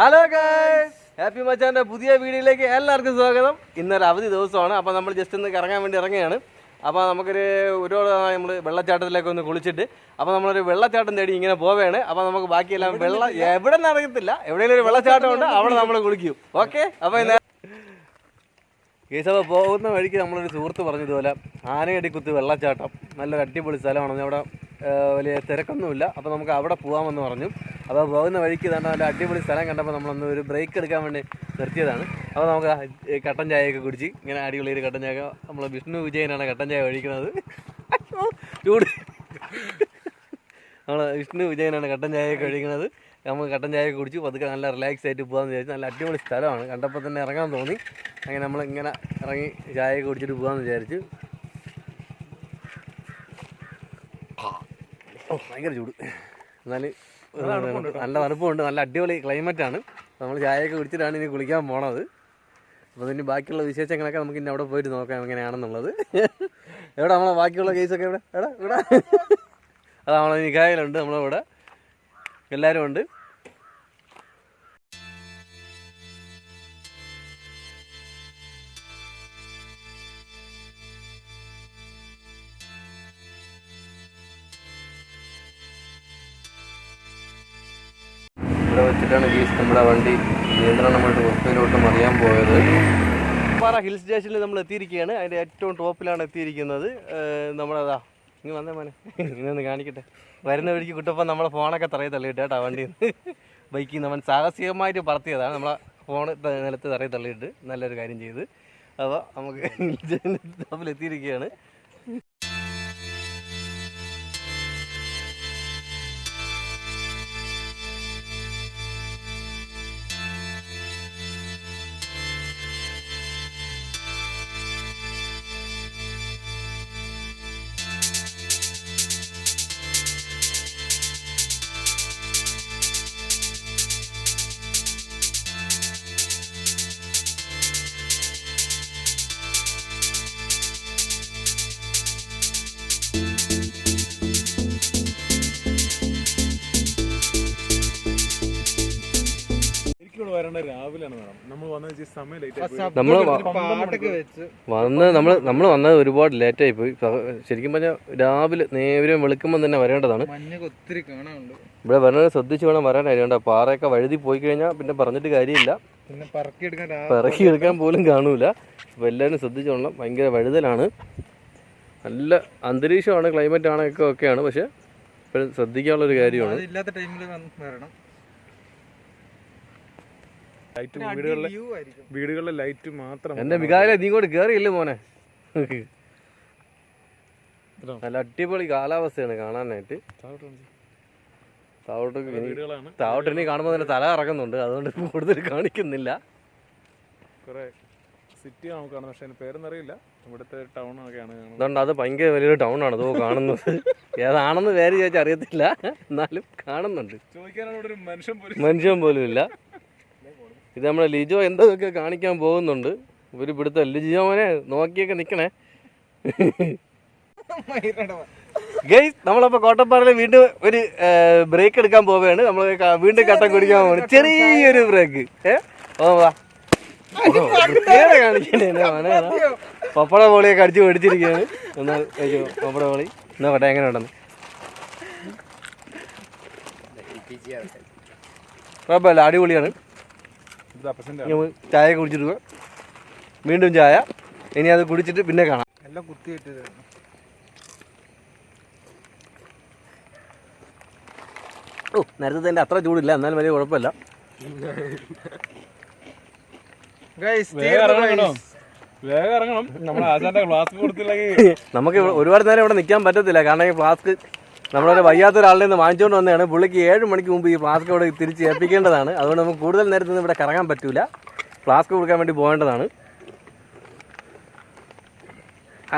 Hello guys, happy മച്ചാൻ്റെ പുതിയ വീഡിയോയിലേക്ക് എല്ലാവർക്കും സ്വാഗതം. ഇന്നൊരു അവധി ദിവസമാണ്. അപ്പോൾ നമ്മൾ ജസ്റ്റ് ഒന്ന് കറങ്ങാൻ വേണ്ടി ഇറങ്ങുകയാണ്. അപ്പോൾ നമുക്കൊരു ഒരുപാട് നമ്മൾ വെള്ളച്ചാട്ടത്തിലേക്ക് ഒന്ന് കുളിച്ചിട്ട് അപ്പോൾ നമ്മളൊരു വെള്ളച്ചാട്ടം തേടി ഇങ്ങനെ പോവുകയാണ്. അപ്പോൾ നമുക്ക് ബാക്കിയെല്ലാം എവിടെ നിന്ന് അറിയത്തില്ല, എവിടെയെങ്കിലും ഒരു വെള്ളച്ചാട്ടം ഉണ്ട്, അവിടെ നമ്മൾ കുളിക്കും. ഓക്കെ, അപ്പോൾ കേസ് അപ്പോൾ പോകുന്ന വഴിക്ക് നമ്മളൊരു സുഹൃത്ത് പറഞ്ഞതുപോലെ ആനയടിക്കുത്ത് വെള്ളച്ചാട്ടം നല്ലൊരു അടിപൊളി സ്ഥലമാണ്. അവിടെ വലിയ തിരക്കൊന്നുമില്ല. അപ്പോൾ നമുക്ക് അവിടെ പോകാമെന്ന് പറഞ്ഞു. അപ്പോൾ പോകുന്ന വഴിക്ക് തന്നെ നല്ല അടിപൊളി സ്ഥലം കണ്ടപ്പോൾ നമ്മളൊന്ന് ഒരു ബ്രേക്ക് എടുക്കാൻ വേണ്ടി നിർത്തിയതാണ്. അപ്പോൾ നമുക്ക് കട്ടൻ ചായയൊക്കെ കുടിച്ച് ഇങ്ങനെ അടിപൊളി ഒരു കട്ടൻ ചായ, നമ്മൾ വിഷ്ണു വിജയനാണ് കട്ടൻ ചായ കഴിക്കുന്നത്. ചൂട് നമ്മൾ വിഷ്ണു വിജയനാണ് കട്ടൻ ചായയൊക്കെ കഴിക്കുന്നത്. നമുക്ക് കട്ടൻ ചായയൊക്കെ കുടിച്ച് പതുക്കെ നല്ല റിലാക്സ് ആയിട്ട് പോകാമെന്ന് വിചാരിച്ചു. നല്ല അടിപൊളി സ്ഥലമാണ്, കണ്ടപ്പോൾ തന്നെ ഇറങ്ങാൻ തോന്നി. അങ്ങനെ നമ്മളിങ്ങനെ ഇറങ്ങി ചായയൊക്കെ കുടിച്ചിട്ട് പോകാമെന്ന് വിചാരിച്ചു. ഭയങ്കര ചൂട്, എന്നാലും നല്ല തണുപ്പുണ്ട്, നല്ല അടിപൊളി ക്ലൈമറ്റാണ്. നമ്മൾ ചായയൊക്കെ കുടിച്ചിട്ടാണ് ഇനി കുളിക്കാൻ പോണത്. അപ്പോൾ ഇനി ബാക്കിയുള്ള വിശേഷങ്ങളൊക്കെ നമുക്ക് ഇനി അവിടെ പോയിട്ട് നോക്കാം എങ്ങനെയാണെന്നുള്ളത്. എവിടെ നമ്മളെ ബാക്കിയുള്ള കേസൊക്കെ ഇവിടെ അത് നമ്മളെ നിക്കായിലുണ്ട്, നമ്മളിവിടെ എല്ലാവരും ഉണ്ട്. ഇവിടെ വെച്ചിട്ടാണ് ഗീസ് നമ്മുടെ വണ്ടി നിയന്ത്രണമായിട്ട് ഒപ്പയിലോട്ട് മറിയാൻ പോയത്. കൊട്ടാപ്പാറ ഹിൽ സ്റ്റേഷനിൽ നമ്മൾ എത്തിയിരിക്കുകയാണ്. അതിൻ്റെ ഏറ്റവും ടോപ്പിലാണ് എത്തിയിരിക്കുന്നത്. നമ്മളതാ ഇങ്ങനെ വന്നേ മോനെ, ഇങ്ങനെ ഒന്ന് കാണിക്കട്ടെ. വരുന്ന വഴിക്ക് കുട്ടപ്പം നമ്മളെ ഫോണൊക്കെ തറയിൽ തള്ളിയിട്ട് കേട്ടോ, വണ്ടിയിൽ നിന്ന് ബൈക്കിൽ നിന്ന് അവൻ സാഹസികമായിട്ട് പറത്തിയതാണ്. നമ്മളെ ഫോൺ നിലത്ത് തറയിൽ തള്ളിയിട്ട് നല്ലൊരു കാര്യം ചെയ്ത്. അപ്പോൾ നമുക്ക് ഹിൽ സ്റ്റേഷനിൽ ടോപ്പിലെത്തിയിരിക്കുകയാണ്. നമ്മൾ വന്നത് ഒരുപാട് ലേറ്റായി പോയി. ശരിക്കും പറഞ്ഞാൽ രാവിലെ നേരം വെളുക്കുമ്പോൾ തന്നെ വരേണ്ടതാണ്. ഇവിടെ വരണത് ശ്രദ്ധിച്ച് വേണം വരാനായിട്ട്. പാറയൊക്കെ വഴുതി പോയി കഴിഞ്ഞാൽ പിന്നെ പറഞ്ഞിട്ട് കാര്യമില്ല, പറക്കിയെടുക്കാൻ പോലും കാണൂല. അപ്പോൾ എല്ലാവരും ശ്രദ്ധിച്ചോളണം, ഭയങ്കര വഴുതലാണ്. നല്ല അന്തരീക്ഷമാണ്, ക്ലൈമറ്റ് ആണൊക്കെ ഒക്കെയാണ്. പക്ഷെ ഇപ്പോഴും ശ്രദ്ധിക്കാനുള്ളൊരു കാര്യമാണ്. വീടുകളിലെ ലൈറ്റ് മാത്രം. എന്റെ മികായിലെ നീ കൂടെ കേറിയില്ലേ മോനെ? നല്ല അടിപൊളി കാലാവസ്ഥയാണ് കാണാനായിട്ട്. താവട്ടിനി കാണുമ്പോൾ തന്നെ തല ഇറങ്ങുന്നുണ്ട്, അതുകൊണ്ട് കൂടുതൽ കാണിക്കുന്നില്ല. സിറ്റി കാണുന്നത്, പക്ഷെ പേരൊന്നറിയില്ല. ഇവിടുത്തെ ടൗൺ ഒക്കെയാണ്. അതുകൊണ്ട് അത് ഭയങ്കര വലിയൊരു ടൗൺ ആണ് അതോ കാണുന്നത്. ഏതാണെന്ന് പേര് ചോദിച്ചാൽ അറിയത്തില്ല, എന്നാലും കാണുന്നുണ്ട്. മനുഷ്യൻ പോലും ഇല്ല. ഇത് നമ്മളെ ലിജോ എന്തൊക്കെ കാണിക്കാൻ പോകുന്നുണ്ട്. ഒരു പിടുത്ത ലിജോ മോനെ നോക്കിയൊക്കെ നിൽക്കണേ. ഗൈസ്, നമ്മളപ്പോൾ കോട്ടപ്പാറയിൽ വീണ്ടും ഒരു ബ്രേക്ക് എടുക്കാൻ പോവുകയാണ്. നമ്മൾ വീണ്ടും കട്ടൻ കുടിക്കാൻ പോവാണ്. ചെറിയൊരു ബ്രേക്ക്. കാണിക്കണേ മോനെ. പപ്പട പോളിയൊക്കെ അടിച്ച് മേടിച്ചിരിക്കുകയാണ്. എന്നാൽ പപ്പട പോളി എന്നാ പട്ടെ എങ്ങനെ ഉണ്ടെന്ന് കുഴപ്പമില്ല, അടിപൊളിയാണ്. ചായ കുടിച്ചിട്ട് വീണ്ടും ചായ. ഇനി അത് കുടിച്ചിട്ട് പിന്നെ കാണാം. എല്ലാം കുത്തിയിട്ട് നേരത്തെ തന്നെ അത്ര ചൂടില്ല, എന്നാലും വലിയ കുഴപ്പമില്ല. നമുക്ക് ഒരുപാട് നേരം ഇവിടെ നിൽക്കാൻ പറ്റത്തില്ല, കാരണം ഈ ഫ്ലാസ്ക് നമ്മളൊരു വയ്യാത്ത ഒരാളുടെ നിന്ന് വാങ്ങിച്ചുകൊണ്ട് വന്നതാണ്. പുള്ളിക്ക് 7 മണിക്ക് മുമ്പ് ഈ ഫ്ലാസ്ക് ഇവിടെ തിരിച്ച് ഏൽപ്പിക്കേണ്ടതാണ്. അതുകൊണ്ട് നമുക്ക് കൂടുതൽ നേരത്തിൽ ഇവിടെ കറങ്ങാൻ പറ്റൂല. ഫ്ലാസ്ക് കൊടുക്കാൻ വേണ്ടി പോകേണ്ടതാണ്.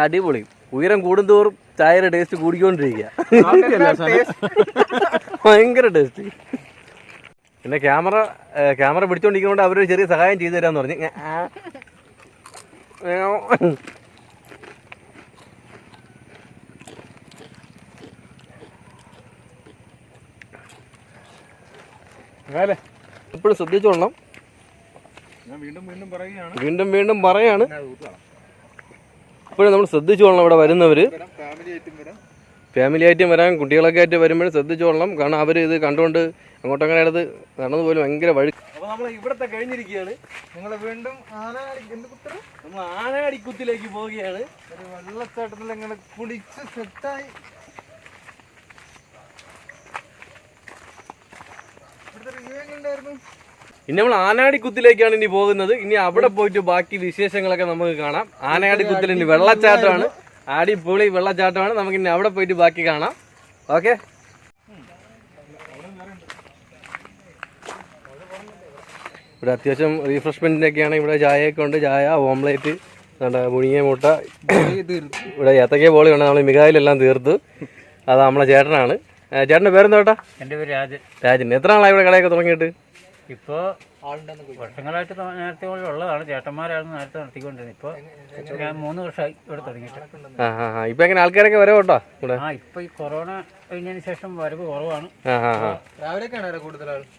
അടിപൊളി. ഉയരം കൂടുന്തോറും ചായയുടെ ടേസ്റ്റ് കൂടിക്കൊണ്ടിരിക്കുക. ഭയങ്കര ടേസ്റ്റ്. പിന്നെ ക്യാമറ പിടിച്ചോണ്ടിരിക്കുന്നതുകൊണ്ട് അവരൊരു ചെറിയ സഹായം ചെയ്തു തരാമെന്ന് പറഞ്ഞു. ഇപ്പോഴും ശ്രദ്ധിച്ചോളണം. വീണ്ടും വീണ്ടും പറയാണ്. ഇപ്പോഴും നമ്മൾ ശ്രദ്ധിച്ചോളണം. ഇവിടെ വരുന്നവർ ഫാമിലി ആയിട്ടും വരാൻ, കുട്ടികളൊക്കെ ആയിട്ട് വരുമ്പോഴും ശ്രദ്ധിച്ചോളണം. കാരണം അവർ ഇത് കണ്ടുകൊണ്ട് അങ്ങോട്ടങ്ങനെ അടുത്ത് നടന്നു പോലും ഭയങ്കര വഴി. അപ്പോൾ നമ്മൾ ഇവിടത്തെ കഴിഞ്ഞിരിക്കുകയാണ്. ഞങ്ങൾ വീണ്ടും നമ്മൾ ആനയാടിക്കുത്തിലേക്ക് പോവുകയാണ്. ഒരു വെള്ളച്ചാട്ടത്തിൽ ഞങ്ങൾ കുളിച്ച് സെറ്റായി. ഇനി നമ്മൾ ആനയാടിക്കുത്തിലേക്കാണ് ഇനി പോകുന്നത്. ഇനി അവിടെ പോയിട്ട് ബാക്കി വിശേഷങ്ങളൊക്കെ നമുക്ക് കാണാം. ആനയാടിക്കുത്തിൽ ഇനി വെള്ളച്ചാട്ടമാണ്, അടിപൊളി വെള്ളച്ചാട്ടമാണ്. നമുക്ക് ഇനി അവിടെ പോയിട്ട് ബാക്കി കാണാം. ഓക്കെ, ഇവിടെ അത്യാവശ്യം റീഫ്രഷ്മെന്റിനൊക്കെയാണ്. ഇവിടെ ചായയൊക്കെ ഉണ്ട്. ചായ, ഓംലേറ്റ്, മുഴുങ്ങിയ മുട്ട, ഇവിടെ ഏത്തക്ക ബോളി ഉണ്ട്. നമ്മൾ മികായിലെല്ലാം തീർത്തു. അത് നമ്മളെ ചേട്ടനാണ്. ചേട്ടൻ്റെ പേരെന്താ ചേട്ടാ? എൻ്റെ പേര് രാജൻ. രാജൻ. എത്ര നാളായി ഇവിടെ കടയൊക്കെ തുടങ്ങിയിട്ട്? ഇപ്പോൾ വർഷങ്ങളായിട്ട് നേരത്തെ ഉള്ളതാണ്. ചേട്ടന്മാരാണ് നേരത്തെ നടത്തിക്കൊണ്ടിരുന്നത്. ഇപ്പോൾ ഞാൻ 3 വർഷമായി ഇവിടെ തുടങ്ങിയിട്ട്. ഇപ്പൊ എങ്ങനെ ആൾക്കാരൊക്കെ വരവ് കേട്ടോ ഇവിടെ? ഇപ്പൊ ഈ കൊറോണ കഴിഞ്ഞതിന് ശേഷം വരവ് കുറവാണ്.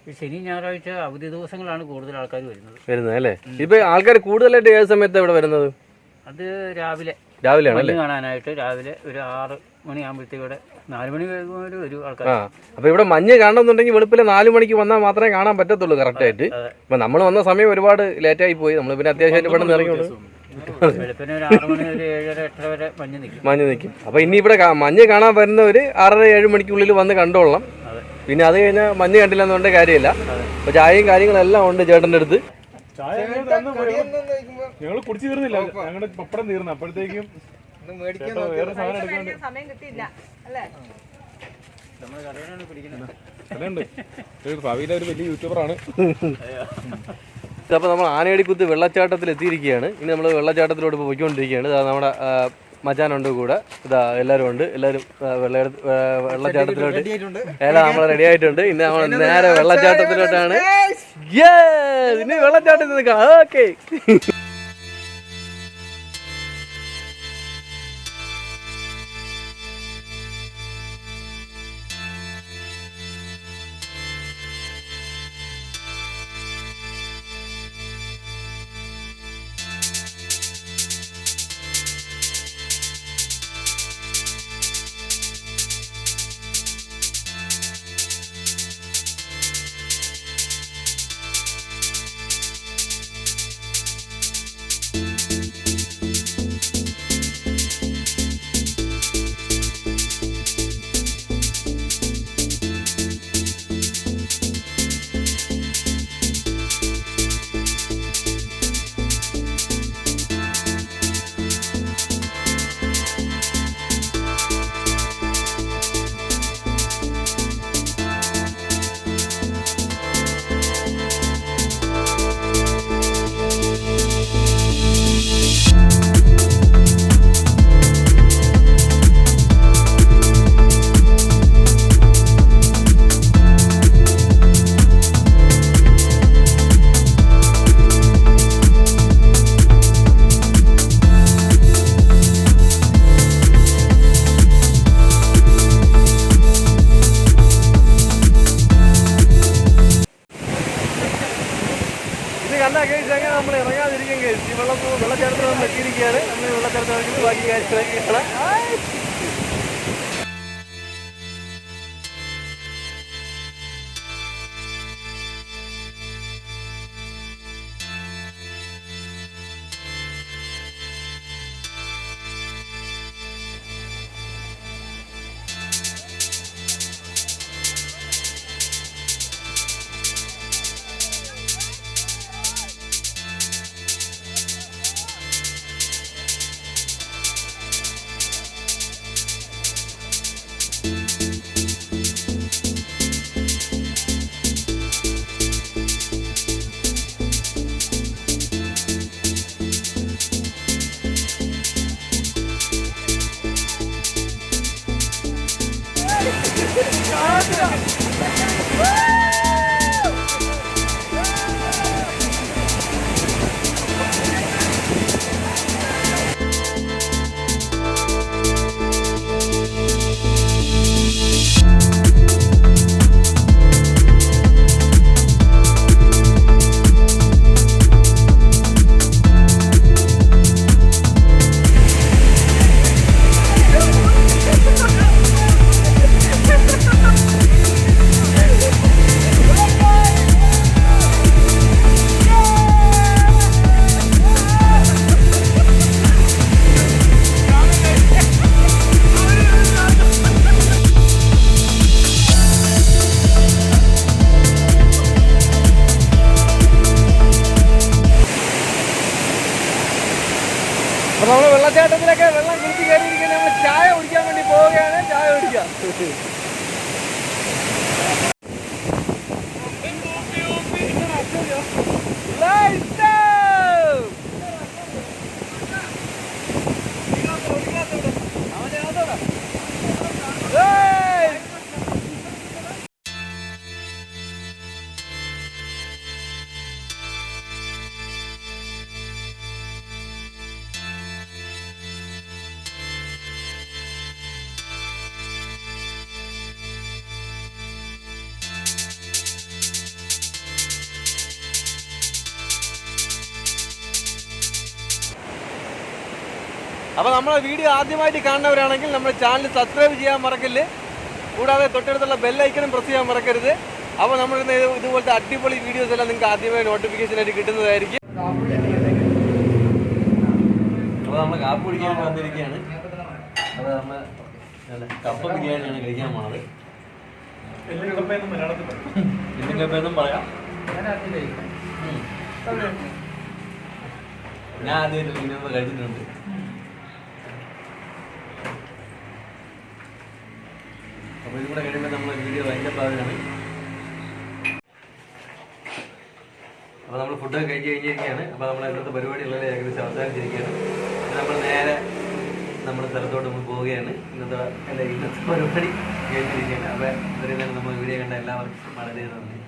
ഈ ശനി ഞായറാഴ്ച അവധി ദിവസങ്ങളാണ് കൂടുതൽ ആൾക്കാർ വരുന്നത് അല്ലേ? ഇപ്പൊ ആൾക്കാർ കൂടുതലായിട്ട് ഏത് സമയത്ത് ഇവിടെ വരുന്നത്? അത് രാവിലെയാണ് കാണാനായിട്ട്. രാവിലെ ഒരു 6 മണിയാകുമ്പോഴത്തേക്ക് ഇവിടെ 4 മണി വരും ആൾക്കാർ. അപ്പൊ ഇവിടെ മഞ്ഞ് കാണണമെന്നുണ്ടെങ്കിൽ വെളുപ്പിലെ 4 മണിക്ക് വന്നാൽ മാത്രമേ കാണാൻ പറ്റത്തുള്ളൂ കറക്റ്റ് ആയിട്ട്. അപ്പൊ നമ്മൾ വന്ന സമയം ഒരുപാട് ലേറ്റ് ആയി പോയി. നമ്മൾ പിന്നെ അത്യാവശ്യമായിട്ട് പെട്ടെന്ന് ഇറങ്ങിയോളൂ. വെളുപ്പിന് ഒരു 6 മണി ഒരു 7:30 8:30 വരെ മഞ്ഞ് നിൽക്കും. അപ്പൊ ഇനി ഇവിടെ മഞ്ഞ് കാണാൻ വരുന്നവര് 6:30-7 മണിക്കുള്ളിൽ വന്ന് കണ്ടോളണം. പിന്നെ അത് കഴിഞ്ഞാൽ മഞ്ഞ് കണ്ടില്ല എന്നുകൊണ്ട് കാര്യമില്ല. അപ്പൊ ചായയും കാര്യങ്ങളെല്ലാം ഉണ്ട് ചേട്ടൻ്റെ അടുത്ത്. ഞങ്ങൾ കുടിച്ചു തീർന്നില്ല, ഞങ്ങളുടെ പപ്പടം തീർന്നു. അപ്പോഴത്തേക്കും വേറെ സാധനം എടുക്കാണ്ട് ഭാവിയിലെ ഒരു വലിയ യൂട്യൂബറാണ്. അപ്പോൾ നമ്മൾ ആനയാടിക്കുത്ത് വെള്ളച്ചാട്ടത്തിൽ എത്തിയിരിക്കുകയാണ്. ഇനി നമ്മൾ വെള്ളച്ചാട്ടത്തിലോട്ട് പോയിക്കൊണ്ടിരിക്കുകയാണ്. നമ്മുടെ മച്ചാനുണ്ട് കൂടെ. ഇതാ എല്ലാവരും ഉണ്ട്. എല്ലാവരും വെള്ളച്ചാട്ടത്തിലോട്ട് എല്ലാം നമ്മൾ റെഡി ആയിട്ടുണ്ട്. ഇനി നമ്മൾ നേരെ വെള്ളച്ചാട്ടത്തിലോട്ടാണ്. ഇനി വെള്ളച്ചാട്ടത്തിൽ നിൽക്കാം. ഓക്കെ, അപ്പോൾ നമ്മളെ വീഡിയോ ആദ്യമായിട്ട് കാണുന്നവരാണെങ്കിൽ നമ്മുടെ ചാനൽ സബ്സ്ക്രൈബ് ചെയ്യാൻ മറക്കല്ല്. കൂടാതെ തൊട്ടടുത്തുള്ള ബെല്ലൈക്കനും പ്രസ് ചെയ്യാൻ മറക്കരുത്. അപ്പോൾ നമ്മൾ ഇതുപോലത്തെ അടിപൊളി വീഡിയോസ് എല്ലാം നിങ്ങൾക്ക് ആദ്യമായി നോട്ടിഫിക്കേഷനായിട്ട് കിട്ടുന്നതായിരിക്കും. അപ്പോൾ നമ്മൾ കാപ്പി കുടിക്കാൻ വന്നിരിക്കുകയാണ്. അത് നമ്മൾ കപ്പ ബിരിയാണിയാണ് കഴിക്കാൻ പോണത്. എല്ലും കപ്പയെന്നും പറയാം. ഞാൻ ആദ്യമായിട്ട് ഇങ്ങനെ കഴിച്ചിട്ടുണ്ട്. അപ്പോൾ ഇതുകൂടെ കഴിയുമ്പോൾ നമ്മൾ വീഡിയോ അതിൻ്റെ ഭാഗമാണ്. അപ്പോൾ നമ്മൾ ഫുഡൊക്കെ കഴിച്ച് കഴിഞ്ഞിരിക്കുകയാണ്. അപ്പോൾ നമ്മൾ ഇന്നത്തെ പരിപാടികളെല്ലാം ഏകദേശം അവസാനിച്ചിരിക്കുകയാണ്. നമ്മൾ നേരെ നമ്മുടെ സ്ഥലത്തോട്ട് നമ്മൾ പോവുകയാണ്. ഇന്നത്തെ പരിപാടി കഴിഞ്ഞിരിക്കുകയാണ്. അപ്പോൾ ഇത്രയും നേരം നമ്മൾ വീഡിയോ കണ്ട എല്ലാവർക്കും വളരെ നന്ദി.